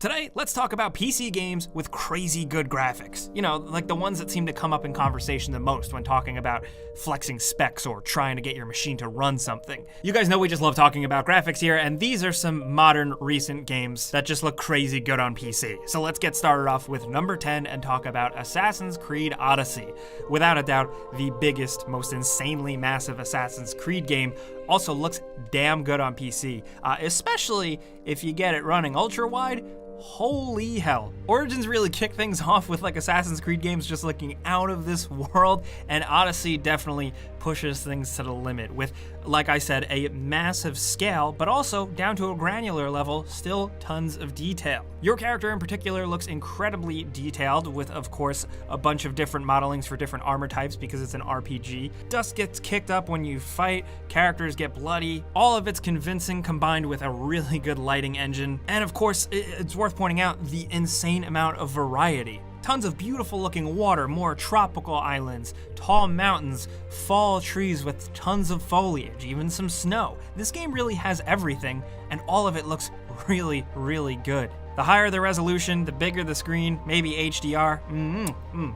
Today, let's talk about PC games with crazy good graphics. You know, like the ones that seem to come up in conversation the most when talking about flexing specs or trying to get your machine to run something. You guys know we just love talking about graphics here, and these are some modern, recent games that just look crazy good on PC. So let's get started off with number 10 and talk about Assassin's Creed Odyssey. Without a doubt, the biggest, most insanely massive Assassin's Creed game also looks damn good on PC, especially if you get it running ultra-wide. Holy hell. Origins really kicked things off with like Assassin's Creed games just looking out of this world, and Odyssey definitely pushes things to the limit with, like I said, a massive scale, but also down to a granular level, still tons of detail. Your character in particular looks incredibly detailed with, of course, a bunch of different modelings for different armor types because it's an RPG. Dust gets kicked up when you fight, characters get bloody, all of it's convincing combined with a really good lighting engine, and of course, it's worth pointing out the insane amount of variety. Tons of beautiful looking water, more tropical islands, tall mountains, fall trees with tons of foliage, even some snow. This game really has everything, and all of it looks really, really good. The higher the resolution, the bigger the screen, maybe HDR,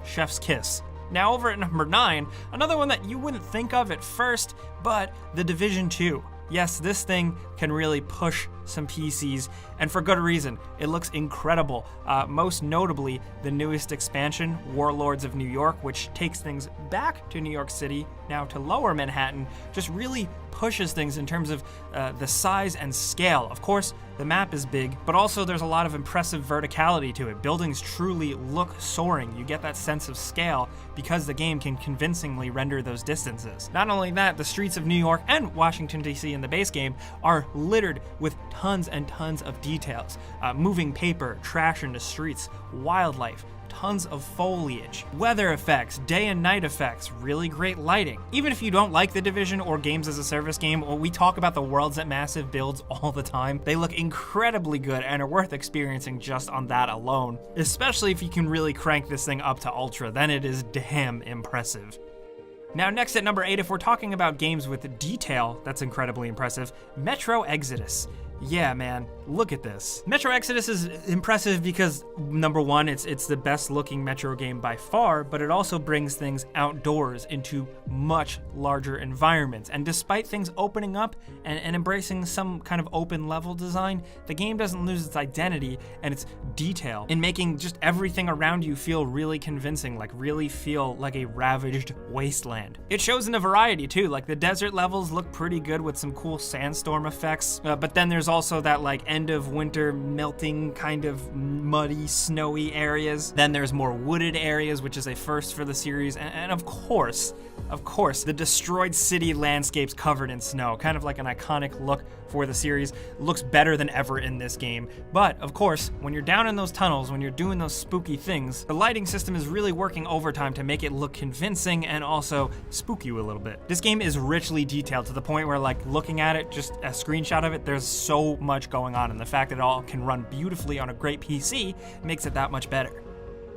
chef's kiss. Now over at number 9, another one that you wouldn't think of at first, but The Division 2. Yes, this thing can really push some PCs, and for good reason. It looks incredible. Most notably, the newest expansion, Warlords of New York, which takes things back to New York City, now to Lower Manhattan, just really pushes things in terms of the size and scale. Of course, the map is big, but also there's a lot of impressive verticality to it. Buildings truly look soaring. You get that sense of scale because the game can convincingly render those distances. Not only that, the streets of New York and Washington, D.C. in the base game are littered with tons and tons of details. Moving paper, trash in the streets, wildlife, tons of foliage, weather effects, day and night effects, really great lighting. Even if you don't like The Division or games as a service game, or we talk about the worlds at massive builds all the time, they look incredibly good and are worth experiencing just on that alone. Especially if you can really crank this thing up to ultra, then it is damn impressive. Now next at number 8, if we're talking about games with detail that's incredibly impressive, Metro Exodus. Yeah, man, look at this. Metro Exodus is impressive because, number one, it's the best looking Metro game by far, but it also brings things outdoors into much larger environments. And despite things opening up and embracing some kind of open level design, the game doesn't lose its identity and its detail in making just everything around you feel really convincing, like really feel like a ravaged wasteland. It shows in a variety too, like the desert levels look pretty good with some cool sandstorm effects, but then there's also that like end of winter melting kind of muddy, snowy areas. Then there's more wooded areas, which is a first for the series. And of course, the destroyed city landscapes covered in snow, kind of like an iconic look for the series, looks better than ever in this game. But of course, when you're down in those tunnels, when you're doing those spooky things, the lighting system is really working overtime to make it look convincing and also spook you a little bit. This game is richly detailed to the point where, like, looking at it, just a screenshot of it, there's so much going on, and the fact that it all can run beautifully on a great PC makes it that much better.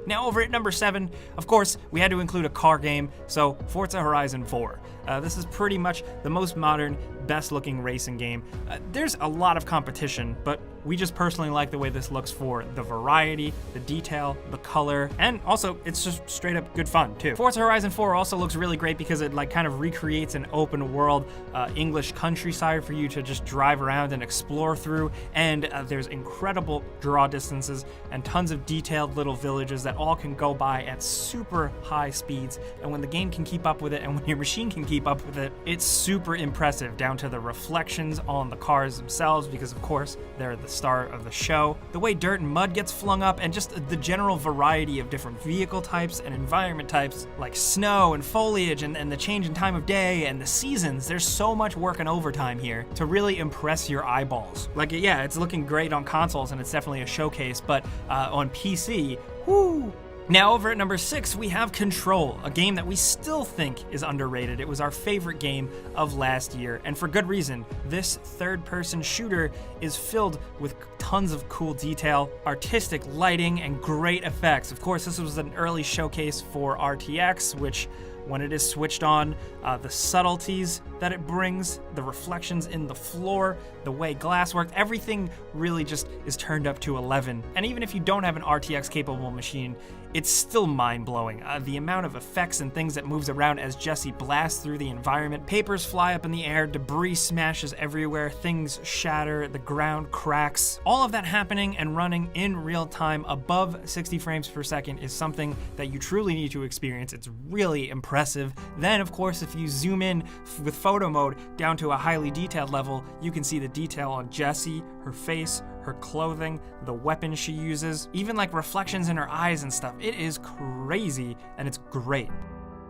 Now over at number 7, of course, we had to include a car game, so Forza Horizon 4. This is pretty much the most modern, best looking racing game. There's a lot of competition, but we just personally like the way this looks for the variety, the detail, the color, and also it's just straight up good fun too. Forza Horizon 4 also looks really great because it like kind of recreates an open world English countryside for you to just drive around and explore through, and there's incredible draw distances and tons of detailed little villages that all can go by at super high speeds, and when the game can keep up with it and when your machine can keep up with it, it's super impressive, down to the reflections on the cars themselves, because of course they're the star of the show, the way dirt and mud gets flung up, and just the general variety of different vehicle types and environment types like snow and foliage and the change in time of day and the seasons. There's so much work and overtime here to really impress your eyeballs. Like, yeah, it's looking great on consoles and it's definitely a showcase, but on PC, whoo! Now over at number 6, we have Control, a game that we still think is underrated. It was our favorite game of last year, and for good reason. This third-person shooter is filled with tons of cool detail, artistic lighting, and great effects. Of course, this was an early showcase for RTX, which when it is switched on, the subtleties that it brings, the reflections in the floor, the way glass works, everything really just is turned up to 11. And even if you don't have an RTX capable machine, it's still mind-blowing. The amount of effects and things that moves around as Jesse blasts through the environment. Papers fly up in the air, debris smashes everywhere, things shatter, the ground cracks. All of that happening and running in real time above 60 frames per second is something that you truly need to experience. It's really impressive. Then, of course, if you zoom in with photo mode down to a highly detailed level, you can see the detail on Jesse, her face, her clothing, the weapon she uses, even like reflections in her eyes and stuff. It is crazy, and it's great.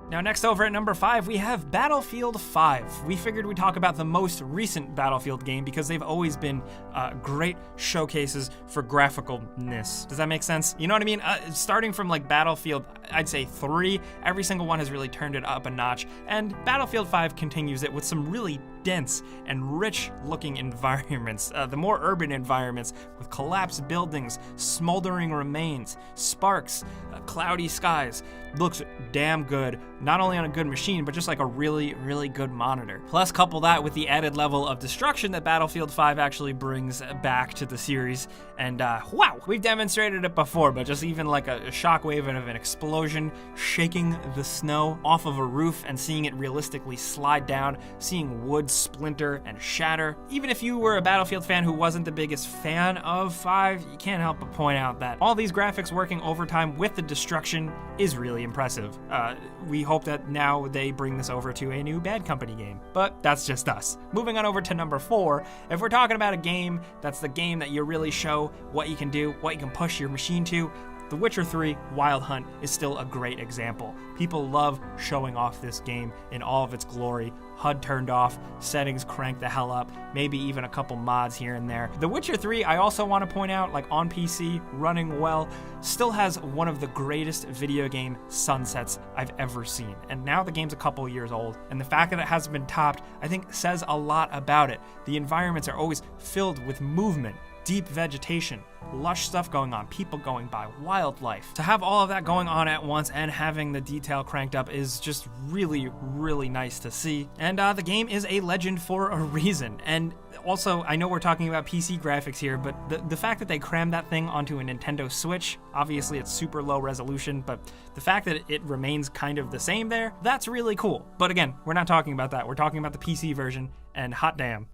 Now next over at number 5, we have Battlefield 5. We figured we'd talk about the most recent Battlefield game because they've always been great showcases for graphicalness. Does that make sense? You know what I mean? Starting from like Battlefield, I'd say 3, every single one has really turned it up a notch, and Battlefield 5 continues it with some really dense and rich looking environments, the more urban environments with collapsed buildings, smoldering remains, sparks, cloudy skies. Looks damn good, not only on a good machine, but just like a really, really good monitor. Plus couple that with the added level of destruction that Battlefield 5 actually brings back to the series, and wow, we've demonstrated it before, but just even like a shockwave of an explosion, shaking the snow off of a roof and seeing it realistically slide down, seeing wood splinter and shatter. Even if you were a Battlefield fan who wasn't the biggest fan of 5, you can't help but point out that all these graphics working overtime with the destruction is really impressive. We hope that now they bring this over to a new Bad Company game, but that's just us. Moving on over to number 4, if we're talking about a game that's the game that you really show what you can do, what you can push your machine to, The Witcher 3 Wild Hunt is still a great example. People love showing off this game in all of its glory. HUD turned off, settings cranked the hell up, maybe even a couple mods here and there. The Witcher 3, I also want to point out, like on PC, running well, still has one of the greatest video game sunsets I've ever seen. And now the game's a couple years old, and the fact that it hasn't been topped, I think says a lot about it. The environments are always filled with movement, deep vegetation, lush stuff going on, people going by, wildlife. To have all of that going on at once and having the detail cranked up is just really, really nice to see. And the game is a legend for a reason. And also, I know we're talking about PC graphics here, but the fact that they crammed that thing onto a Nintendo Switch, obviously it's super low resolution, but the fact that it remains kind of the same there, that's really cool. But again, we're not talking about that. We're talking about the PC version, and hot damn.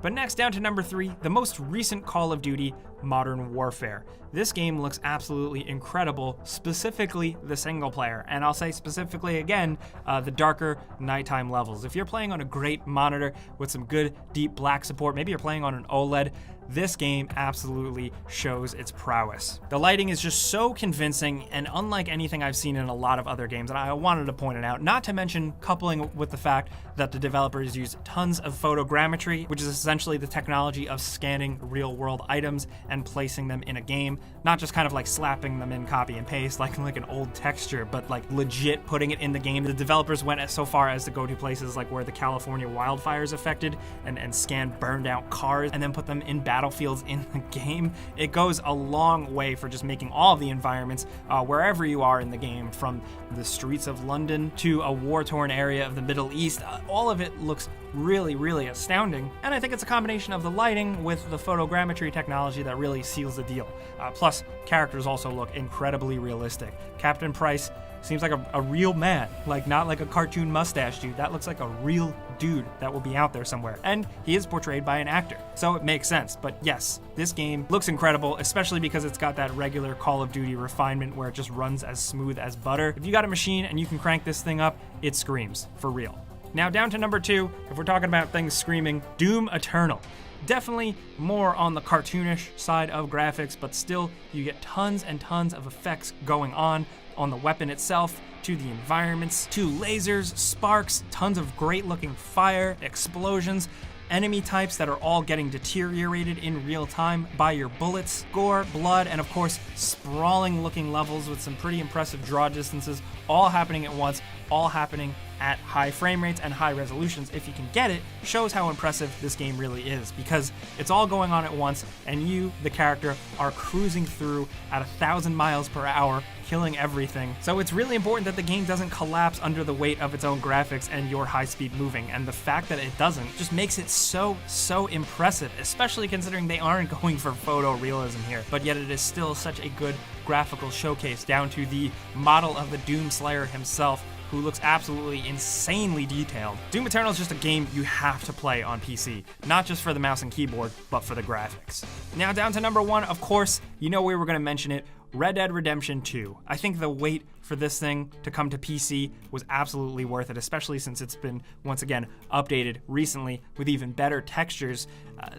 But next, down to number 3, the most recent Call of Duty, Modern Warfare. This game looks absolutely incredible, specifically the single player, and I'll say specifically again, the darker nighttime levels. If you're playing on a great monitor with some good deep black support, maybe you're playing on an OLED, this game absolutely shows its prowess. The lighting is just so convincing and unlike anything I've seen in a lot of other games, and I wanted to point it out, not to mention coupling with the fact that the developers use tons of photogrammetry, which is essentially the technology of scanning real-world items and placing them in a game, not just kind of like slapping them in copy and paste like an old texture, but like legit putting it in the game. The developers went so far as to go to places like where the California wildfires affected and scan burned out cars and then put them in battlefields in the game. It goes a long way for just making all of the environments, wherever you are in the game, from the streets of London to a war-torn area of the Middle East, all of it looks really, really astounding. And I think it's a combination of the lighting with the photogrammetry technology that really seals the deal. Plus, characters also look incredibly realistic. Captain Price seems like a real man, like not like a cartoon mustache dude. That looks like a real dude that will be out there somewhere. And he is portrayed by an actor, so it makes sense. But yes, this game looks incredible, especially because it's got that regular Call of Duty refinement where it just runs as smooth as butter. If you got a machine and you can crank this thing up, it screams, for real. Now down to number 2, if we're talking about things screaming, Doom Eternal. Definitely more on the cartoonish side of graphics, but still you get tons and tons of effects going on the weapon itself, to the environments, to lasers, sparks, tons of great looking fire, explosions, enemy types that are all getting deteriorated in real time by your bullets, gore, blood, and of course sprawling looking levels with some pretty impressive draw distances, all happening at once, all happening at high frame rates and high resolutions if you can get it, shows how impressive this game really is, because it's all going on at once and you, the character, are cruising through at 1,000 miles per hour, killing everything. So it's really important that the game doesn't collapse under the weight of its own graphics and your high speed moving, and the fact that it doesn't just makes it so impressive, especially considering they aren't going for photorealism here, but yet it is still such a good graphical showcase, down to the model of the Doomslayer himself, who looks absolutely insanely detailed. Doom Eternal is just a game you have to play on PC, not just for the mouse and keyboard, but for the graphics. Now down to number 1, of course, you know we were gonna mention it, Red Dead Redemption 2. I think the wait for this thing to come to PC was absolutely worth it, especially since it's been, once again, updated recently with even better textures.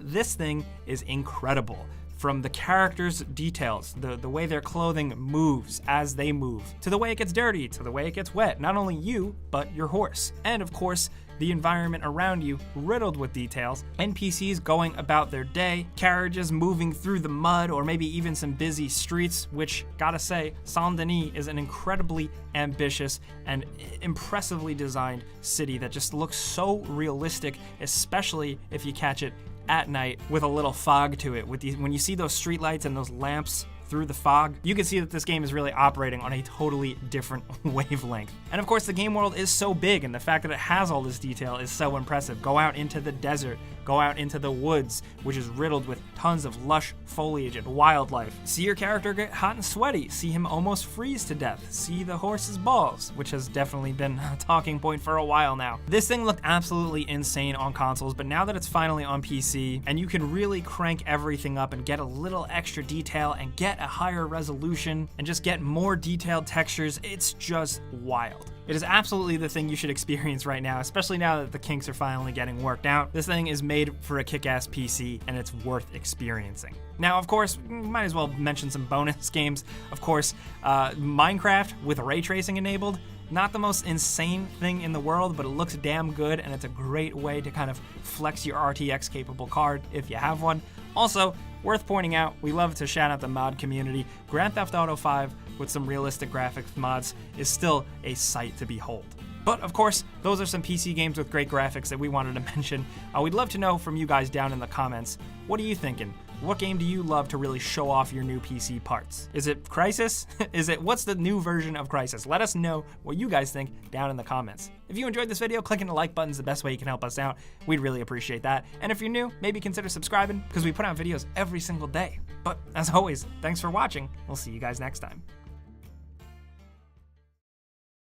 This thing is incredible. From the characters' details, the way their clothing moves as they move, to the way it gets dirty, to the way it gets wet, not only you, but your horse. And of course, the environment around you riddled with details, NPCs going about their day, carriages moving through the mud, or maybe even some busy streets, which, gotta say, Saint-Denis is an incredibly ambitious and impressively designed city that just looks so realistic, especially if you catch it at night with a little fog to it. When you see those streetlights and those lamps through the fog, you can see that this game is really operating on a totally different wavelength. And of course, the game world is so big, and the fact that it has all this detail is so impressive. Go out into the desert, go out into the woods, which is riddled with tons of lush foliage and wildlife. See your character get hot and sweaty, see him almost freeze to death, see the horse's balls, which has definitely been a talking point for a while now. This thing looked absolutely insane on consoles, but now that it's finally on PC, and you can really crank everything up and get a little extra detail and get a higher resolution and just get more detailed textures, it's just wild. It is absolutely the thing you should experience right now, especially now that the kinks are finally getting worked out. This thing is made for a kick-ass PC, and it's worth experiencing. Now, of course, might as well mention some bonus games. Of course, Minecraft with ray tracing enabled. Not the most insane thing in the world, but it looks damn good, and it's a great way to kind of flex your RTX capable card if you have one. Also, worth pointing out, we love to shout out the mod community. Grand Theft Auto 5 with some realistic graphics mods is still a sight to behold. But of course, those are some PC games with great graphics that we wanted to mention. We'd love to know from you guys down in the comments, what are you thinking? What game do you love to really show off your new PC parts? Is it Crysis? What's the new version of Crysis? Let us know what you guys think down in the comments. If you enjoyed this video, clicking the like button is the best way you can help us out. We'd really appreciate that. And if you're new, maybe consider subscribing, because we put out videos every single day. But as always, thanks for watching. We'll see you guys next time.